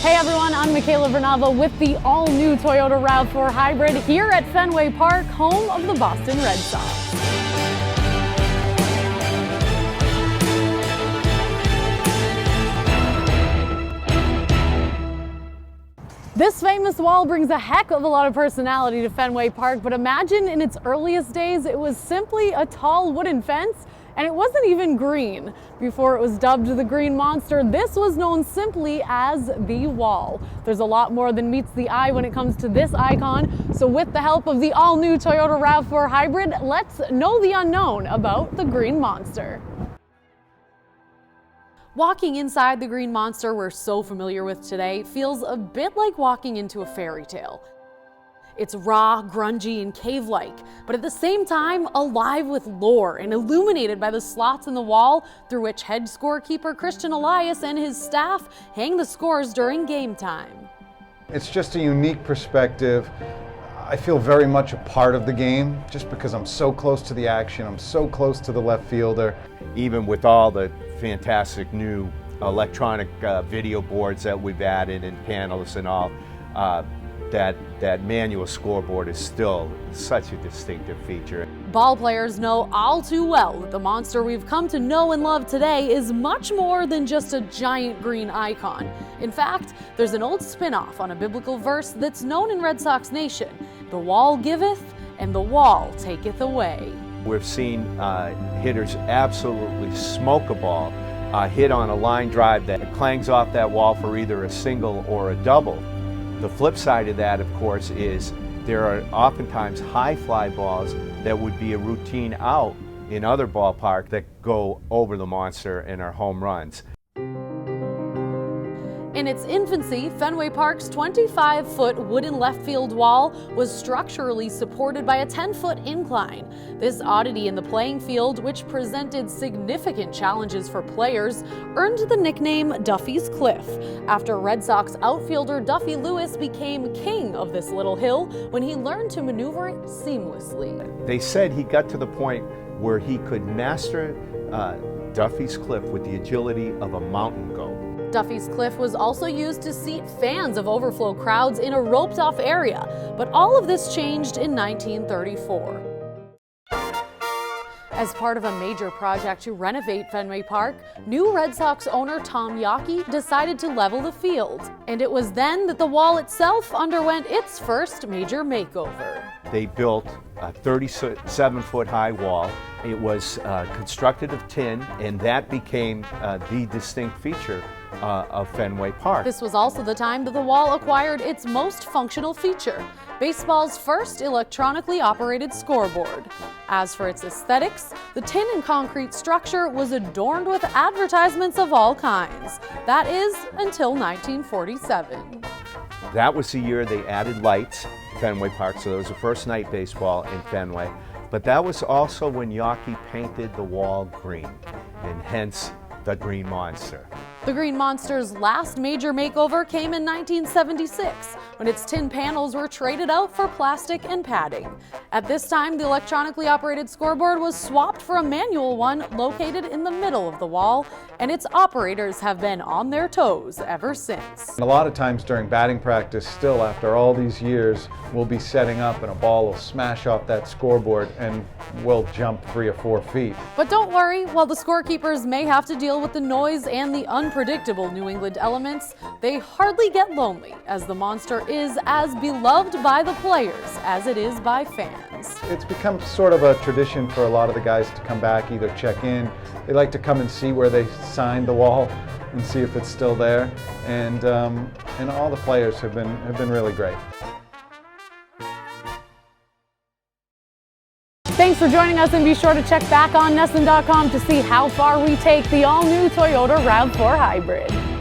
Hey everyone, I'm Michaela Vernava with the all-new Toyota RAV4 Hybrid here at Fenway Park, home of the Boston Red Sox. This famous wall brings a heck of a lot of personality to Fenway Park, but imagine in its earliest days it was simply a tall wooden fence, and it wasn't even green. Before it was dubbed the Green Monster, this was known simply as the Wall. There's a lot more than meets the eye when it comes to this icon, so with the help of the all-new Toyota RAV4 Hybrid, let's know the unknown about the Green Monster. Walking inside the Green Monster we're so familiar with today feels a bit like walking into a fairy tale. It's raw, grungy, and cave-like, but at the same time alive with lore and illuminated by the slots in the wall through which head scorekeeper Christian Elias and his staff hang the scores during game time. It's just a unique perspective. I feel very much a part of the game just because I'm so close to the action, I'm so close to the left fielder. Even with all the fantastic new electronic video boards that we've added and panels and all, that manual scoreboard is still such a distinctive feature. Ball players know all too well that the monster we've come to know and love today is much more than just a giant green icon. In fact, there's an old spin-off on a biblical verse that's known in Red Sox Nation: "The wall giveth, and the wall taketh away." We've seen hitters absolutely smoke a ball, hit on a line drive that clangs off that wall for either a single or a double. The flip side of that, of course, is there are oftentimes high fly balls that would be a routine out in other ballparks that go over the monster and are home runs. In its infancy, Fenway Park's 25-foot wooden left field wall was structurally supported by a 10-foot incline. This oddity in the playing field, which presented significant challenges for players, earned the nickname Duffy's Cliff, after Red Sox outfielder Duffy Lewis became king of this little hill when he learned to maneuver it seamlessly. They said he got to the point where he could master Duffy's Cliff with the agility of a mountain goat. Duffy's Cliff was also used to seat fans of overflow crowds in a roped-off area, but all of this changed in 1934. As part of a major project to renovate Fenway Park, new Red Sox owner Tom Yawkey decided to level the field, and it was then that the wall itself underwent its first major makeover. They built a 37-foot high wall. It was constructed of tin, and that became the distinct feature of Fenway Park. This was also the time that the wall acquired its most functional feature: baseball's first electronically operated scoreboard. As for its aesthetics, the tin and concrete structure was adorned with advertisements of all kinds. That is, until 1947. That was the year they added lights to Fenway Park, so there was the first night baseball in Fenway. But that was also when Yawkey painted the wall green, and hence the Green Monster. The Green Monster's last major makeover came in 1976, when its tin panels were traded out for plastic and padding. At this time, the electronically operated scoreboard was swapped for a manual one located in the middle of the wall, and its operators have been on their toes ever since. And a lot of times during batting practice, still after all these years, we'll be setting up and a ball will smash off that scoreboard and we'll jump 3 or 4 feet. But don't worry, while the scorekeepers may have to deal with the noise and the unpredictable New England elements, they hardly get lonely, as the monster is as beloved by the players as it is by fans. It's become sort of a tradition for a lot of the guys to come back, either check in. They like to come and see where they signed the wall and see if it's still there. And all the players have been really great. Thanks for joining us, and be sure to check back on NESN.com to see how far we take the all-new Toyota RAV4 Hybrid.